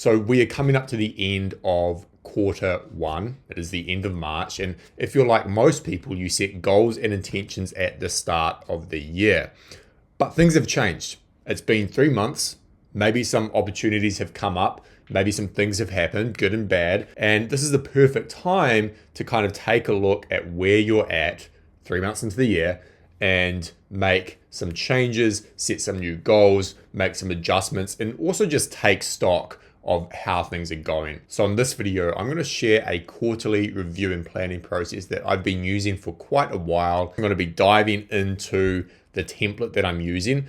So we are coming up to the end of Q1. It is the end of March. And if you're like most people, you set goals and intentions at the start of the year. But things have changed. It's been 3 months. Maybe some opportunities have come up. Maybe some things have happened, good and bad. And this is the perfect time to kind of take a look at where you're at 3 months into the year and make some changes, set some new goals, make some adjustments, and also just take stock of how things are going. So in this video, I'm going to share a quarterly review and planning process that I've been using for quite a while. I'm going to be diving into the template that I'm using.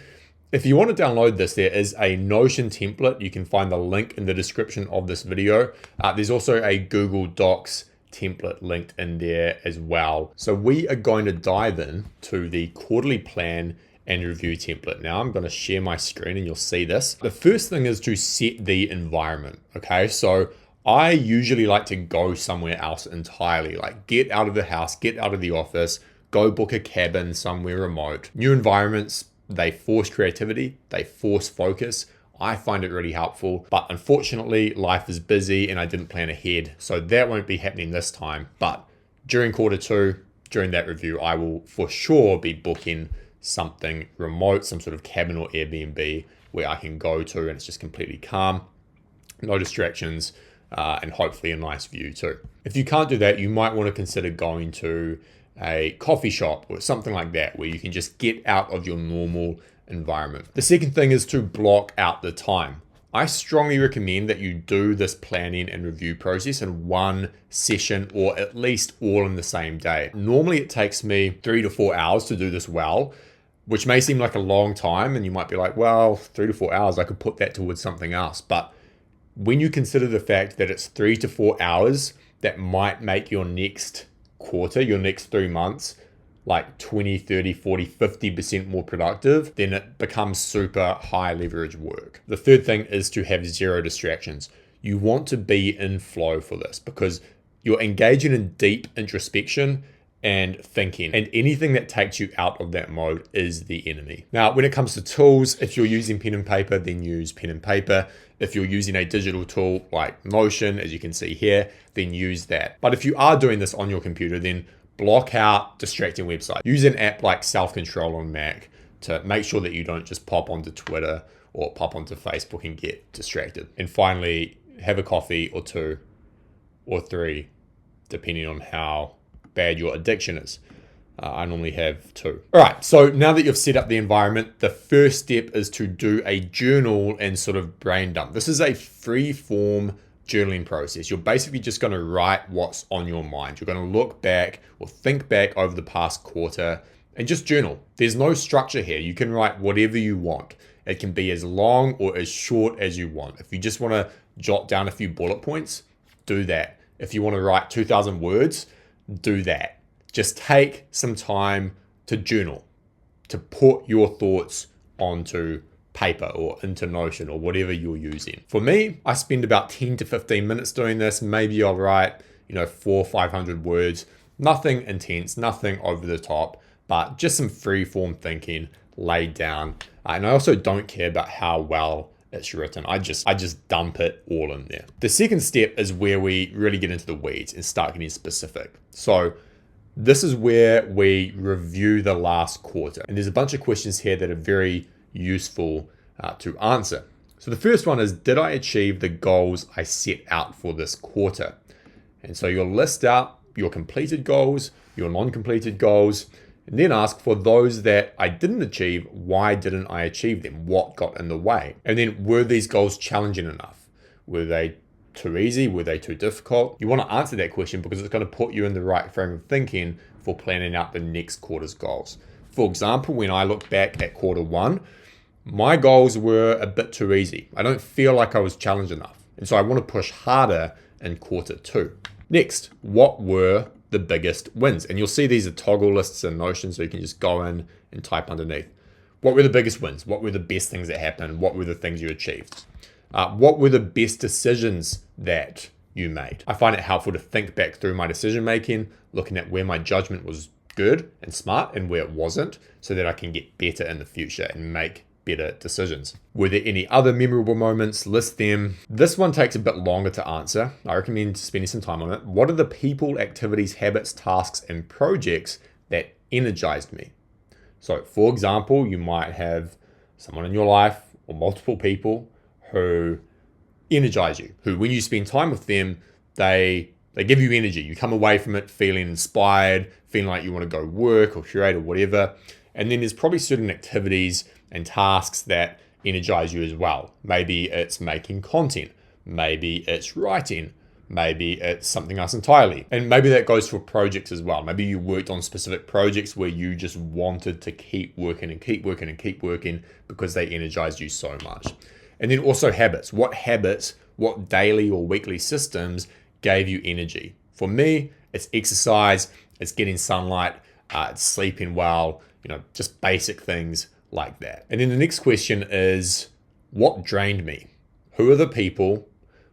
If you want to download this, there is a Notion template. You can find the link in the description of this video. There's also a Google Docs template linked in there as well. So we are going to dive in to the quarterly plan and review template. Now I'm going to share my screen and you'll see this. The first thing is to set the environment. Okay, so I usually like to go somewhere else entirely, like get out of the house, get out of the office, go book a cabin somewhere remote. New environments, they force creativity, they force focus. I find it really helpful, but unfortunately life is busy and I didn't plan ahead. So that won't be happening this time. But during Q2, during that review, I will for sure be booking something remote, some sort of cabin or Airbnb where I can go to and it's just completely calm, no distractions, and hopefully a nice view too. If you can't do that, you might want to consider going to a coffee shop or something like that where you can just get out of your normal environment. The second thing is to block out the time. I strongly recommend that you do this planning and review process in one session or at least all in the same day. Normally it takes me 3 to 4 hours to do this well, which may seem like a long time and you might be like, well, 3 to 4 hours, I could put that towards something else. But when you consider the fact that it's 3 to 4 hours that might make your next quarter, your next 3 months, like 20, 30, 40, 50% more productive, then it becomes super high leverage work. The third thing is to have zero distractions. You want to be in flow for this because you're engaging in deep introspection and thinking, and anything that takes you out of that mode is the enemy. Now, when it comes to tools, if you're using pen and paper, then use pen and paper. If you're using a digital tool like Notion, as you can see here, then use that. But if you are doing this on your computer, then block out distracting websites. Use an app like Self-Control on Mac to make sure that you don't just pop onto Twitter or pop onto Facebook and get distracted. And finally, have a coffee or 2 or 3, depending on how bad your addiction is. I normally have 2. All right, so now that you've set up the environment, the first step is to do a journal and sort of brain dump. This is a free form journaling process. You're basically just going to write what's on your mind. You're going to look back or think back over the past quarter and just journal. There's no structure here. You can write whatever you want. It can be as long or as short as you want. If you just want to jot down a few bullet points, do that. If you want to write 2,000 words, do that. Just take some time to journal, to put your thoughts onto paper or into Notion or whatever you're using. For me, I spend about 10 to 15 minutes doing this. Maybe I'll write, 400 or 500 words, nothing intense, nothing over the top, but just some free form thinking laid down. And I also don't care about how well it's written. I just dump it all in there. The second step is where we really get into the weeds and start getting specific. So this is where we review the last quarter. And there's a bunch of questions here that are very useful to answer. So the first one is, did I achieve the goals I set out for this quarter? And so you'll list out your completed goals, your non-completed goals, and then ask for those that I didn't achieve, why didn't I achieve them? What got in the way? And then were these goals challenging enough? Were they too easy? Were they too difficult? You want to answer that question because it's going to put you in the right frame of thinking for planning out the next quarter's goals. For example, when I look back at Q1, my goals were a bit too easy. I don't feel like I was challenged enough. And so I want to push harder in Q2. Next, what were the biggest wins? And you'll see these are toggle lists in Notion, so you can just go in and type underneath. What were the biggest wins? What were the best things that happened? What were the things you achieved? What were the best decisions that you made? I find it helpful to think back through my decision making, looking at where my judgment was good and smart and where it wasn't, so that I can get better in the future and make better decisions. Were there any other memorable moments? List them. This one takes a bit longer to answer. I recommend spending some time on it. What are the people, activities, habits, tasks, and projects that energized me? So for example, you might have someone in your life or multiple people who energize you, who when you spend time with them, they give you energy. You come away from it feeling inspired, feeling like you want to go work or create or whatever. And then there's probably certain activities and tasks that energize you as well. Maybe it's making content. Maybe it's writing. Maybe it's something else entirely. And maybe that goes for projects as well. Maybe you worked on specific projects where you just wanted to keep working and keep working and keep working because they energized you so much. And then also habits. What daily or weekly systems gave you energy? For me, it's exercise, it's getting sunlight, it's sleeping well, just basic things like that. And then the next question is, what drained me? Who are the people?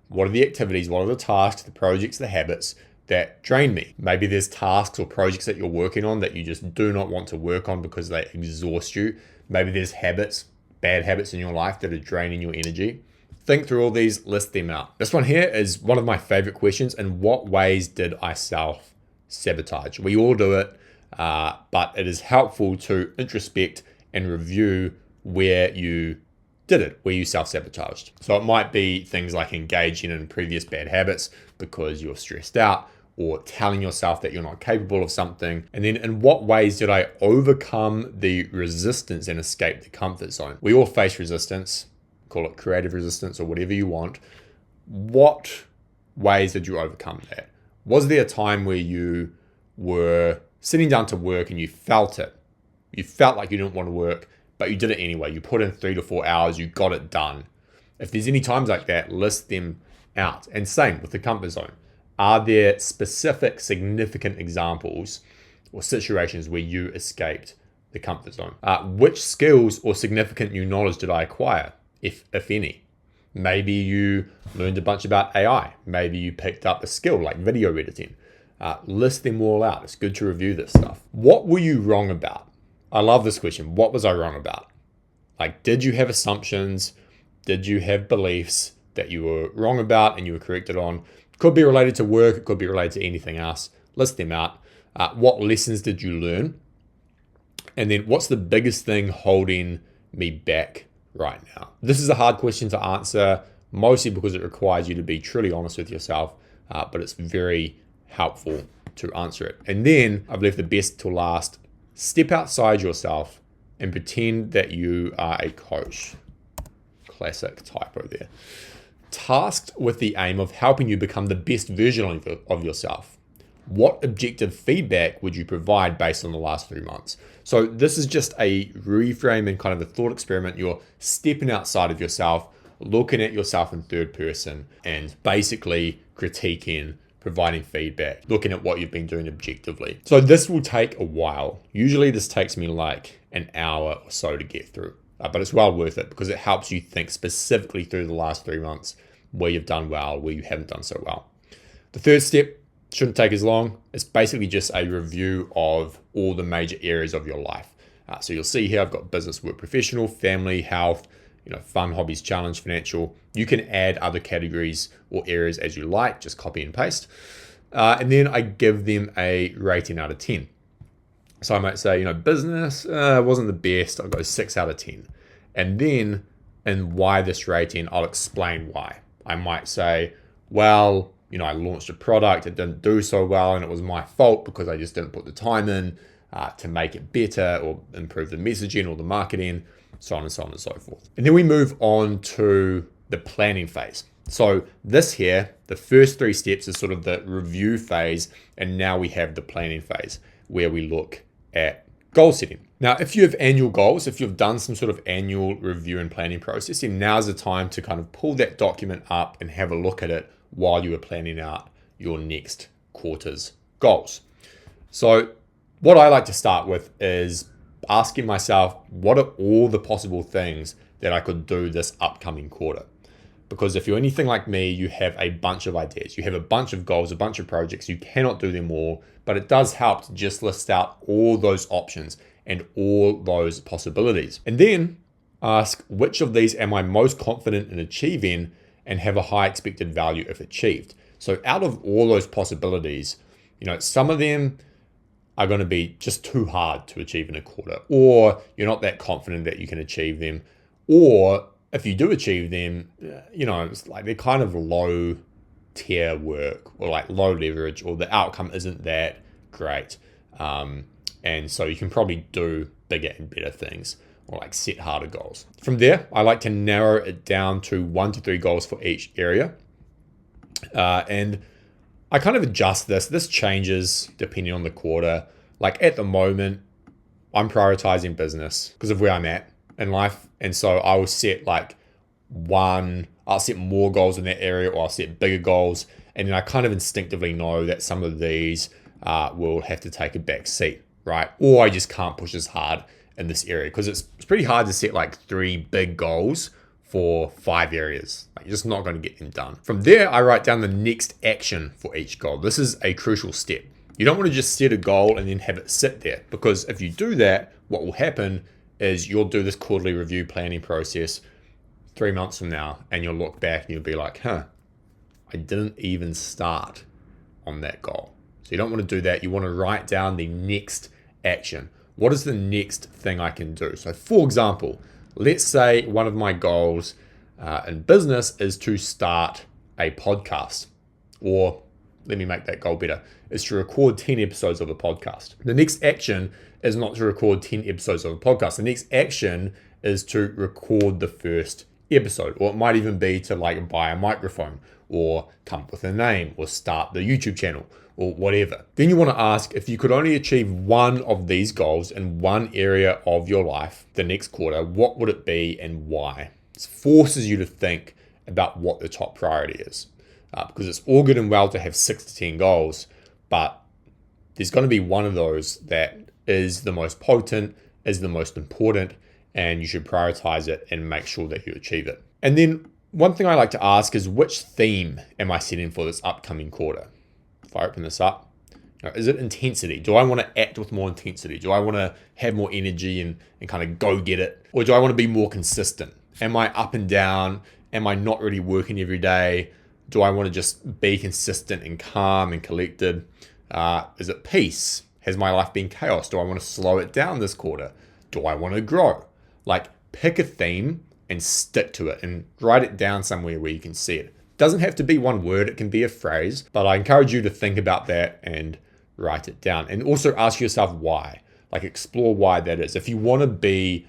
What are the activities? What are the tasks, the projects, the habits that drain me? Maybe there's tasks or projects that you're working on that you just do not want to work on because they exhaust you. Maybe there's habits, bad habits in your life that are draining your energy. Think through all these, list them out. This one here is one of my favorite questions. In what ways did I self-sabotage? We all do it, but it is helpful to introspect and review where you did it, where you self-sabotaged. So it might be things like engaging in previous bad habits because you're stressed out, or telling yourself that you're not capable of something. And then in what ways did I overcome the resistance and escape the comfort zone? We all face resistance, call it creative resistance or whatever you want. What ways did you overcome that? Was there a time where you were sitting down to work and you felt it? You felt like you didn't want to work, but you did it anyway. You put in 3 to 4 hours, you got it done. If there's any times like that, list them out. And same with the comfort zone. Are there specific, significant examples or situations where you escaped the comfort zone? Which skills or significant new knowledge did I acquire, if any? Maybe you learned a bunch about AI. Maybe you picked up a skill like video editing. List them all out. It's good to review this stuff. What were you wrong about? I love this question. What was I wrong about? Like, did you have assumptions? Did you have beliefs that you were wrong about and you were corrected on? Could be related to work. It could be related to anything else. List them out. What lessons did you learn? And then what's the biggest thing holding me back right now? This is a hard question to answer, mostly because it requires you to be truly honest with yourself, but it's very helpful to answer it. And then I've left the best till last. Step outside yourself and pretend that you are a coach. Classic typo there. Tasked with the aim of helping you become the best version of yourself. What objective feedback would you provide based on the last 3 months? So this is just a reframe and kind of a thought experiment. You're stepping outside of yourself, looking at yourself in third person, and basically critiquing, providing feedback, looking at what you've been doing objectively. So this will take a while. Usually this takes me like an hour or so to get through, but it's well worth it because it helps you think specifically through the last 3 months where you've done well, where you haven't done so well. The third step shouldn't take as long. It's basically just a review of all the major areas of your life. So you'll see here, I've got business, work, professional, family, health, fun, hobbies, challenge, financial. You can add other categories or areas as you like, just copy and paste. And then I give them a rating out of 10. So I might say, business wasn't the best. I'll go 6 out of 10. And then, and why this rating, I'll explain why. I might say, well, I launched a product, it didn't do so well, and it was my fault because I just didn't put the time in to make it better or improve the messaging or the marketing, so on and so on and so forth. And then we move on to the planning phase. So this here, the first 3 steps is sort of the review phase, and now we have the planning phase where we look at goal setting. Now, if you have annual goals, if you've done some sort of annual review and planning process, then now's the time to kind of pull that document up and have a look at it while you are planning out your next quarter's goals. So what I like to start with is asking myself, what are all the possible things that I could do this upcoming quarter? Because if you're anything like me, you have a bunch of ideas. You have a bunch of goals, a bunch of projects. You cannot do them all, but it does help to just list out all those options and all those possibilities. And then ask which of these am I most confident in achieving and have a high expected value if achieved. So out of all those possibilities, some of them are going to be just too hard to achieve in a quarter, or you're not that confident that you can achieve them, or if you do achieve them, it's like they're kind of low tier work or like low leverage, or the outcome isn't that great. And so you can probably do bigger and better things, or like set harder goals. From there, I like to narrow it down to 1 to 3 goals for each area. And I kind of adjust this. This changes depending on the quarter. Like at the moment, I'm prioritizing business because of where I'm at in life. And so I will set I'll set more goals in that area, or I'll set bigger goals. And then I kind of instinctively know that some of these will have to take a back seat, right? Or I just can't push as hard in this area, because it's pretty hard to set like 3 big goals for 5 areas. Like, you're just not going to get them done. From there, I write down the next action for each goal. This is a crucial step. You don't want to just set a goal and then have it sit there, because if you do that, what will happen is you'll do this quarterly review planning process 3 months from now, and you'll look back and you'll be like, I didn't even start on that goal. So you don't want to do that. You want to write down the next action. What is the next thing I can do? So for example, let's say one of my goals in business is to start a podcast, or let me make that goal better, is to record 10 episodes of a podcast. The next action is not to record 10 episodes of a podcast. The next action is to record the first episode, or it might even be to like buy a microphone, or come up with a name, or start the YouTube channel, or whatever. Then you want to ask, if you could only achieve one of these goals in one area of your life the next quarter, what would it be and why? It forces you to think about what the top priority is, because it's all good and well to have 6 to 10 goals, but there's going to be one of those that is the most potent, is the most important, and you should prioritize it and make sure that you achieve it. And then one thing I like to ask is, which theme am I setting for this upcoming quarter? If I open this up, is it intensity? Do I want to act with more intensity? Do I want to have more energy and kind of go get it? Or do I want to be more consistent? Am I up and down? Am I not really working every day? Do I want to just be consistent and calm and collected? Is it peace? Has my life been chaos? Do I want to slow it down this quarter? Do I want to grow? Like, pick a theme and stick to it and write it down somewhere where you can see it. Doesn't have to be one word, it can be a phrase, but I encourage you to think about that and write it down. And also ask yourself why. Like, explore why that is. If you want to be,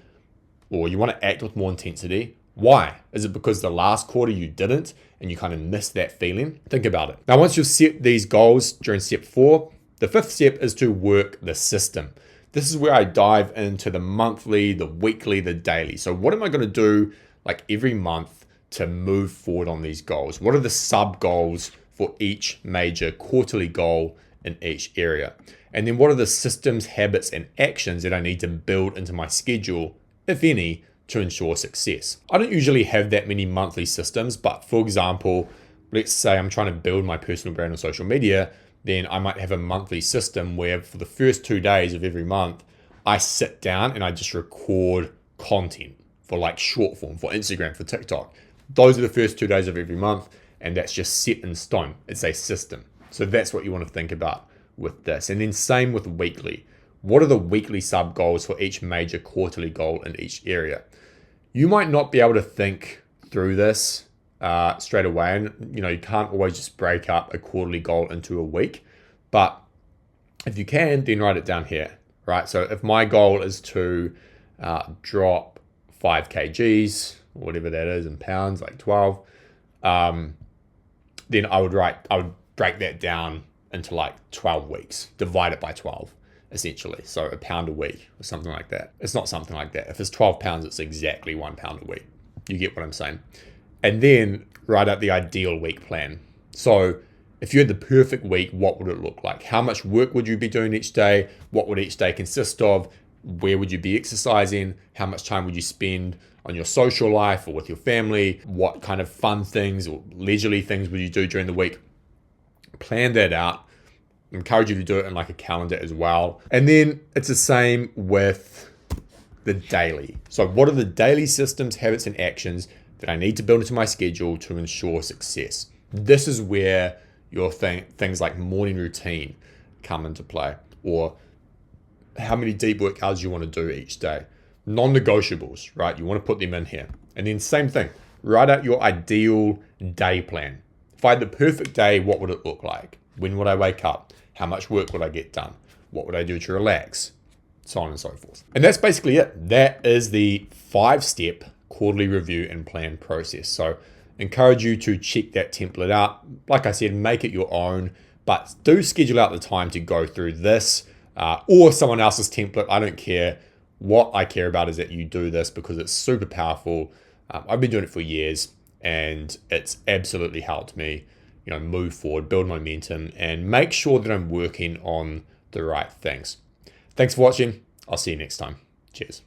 or you want to act with more intensity, why? Is it because the last quarter you didn't and you kind of missed that feeling? Think about it. Now, once you've set these goals during step 4, the 5th step is to work the system. This is where I dive into the monthly, the weekly, the daily. So what am I going to do like every month to move forward on these goals? What are the sub goals for each major quarterly goal in each area? And then what are the systems, habits, and actions that I need to build into my schedule, if any, to ensure success? I don't usually have that many monthly systems, but for example, let's say I'm trying to build my personal brand on social media, then I might have a monthly system where for the first 2 days of every month, I sit down and I just record content for like short form, for Instagram, for TikTok. Those are the first 2 days of every month, and that's just set in stone. It's a system. So that's what you want to think about with this. And then same with weekly. What are the weekly sub goals for each major quarterly goal in each area? You might not be able to think through this straight away, and you can't always just break up a quarterly goal into a week, but if you can, then write it down here, right? So if my goal is to drop 5 kgs, or whatever that is in pounds, like 12, then I would break that down into like 12 weeks, divide it by 12, essentially. So a pound a week or something like that. It's not something like that. If it's 12 pounds, it's exactly 1 pound a week. You get what I'm saying? And then write out the ideal week plan. So if you had the perfect week, what would it look like? How much work would you be doing each day? What would each day consist of? Where would you be exercising? How much time would you spend on your social life or with your family? What kind of fun things or leisurely things would you do during the week? Plan that out. I encourage you to do it in like a calendar as well. And then it's the same with the daily. So what are the daily systems, habits, and actions that I need to build into my schedule to ensure success? This is where your things like morning routine come into play, or how many deep workouts you want to do each day. Non-negotiables, right? You want to put them in here. And then same thing, write out your ideal day plan. If I had the perfect day, what would it look like? When would I wake up? How much work would I get done? What would I do to relax? So on and so forth. And that's basically it. That is the 5-step quarterly review and plan process. So encourage you to check that template out. Like I said, make it your own, but do schedule out the time to go through this or someone else's template. I don't care. What I care about is that you do this because it's super powerful. I've been doing it for years and it's absolutely helped me, move forward, build momentum, and make sure that I'm working on the right things. Thanks for watching. I'll see you next time. Cheers.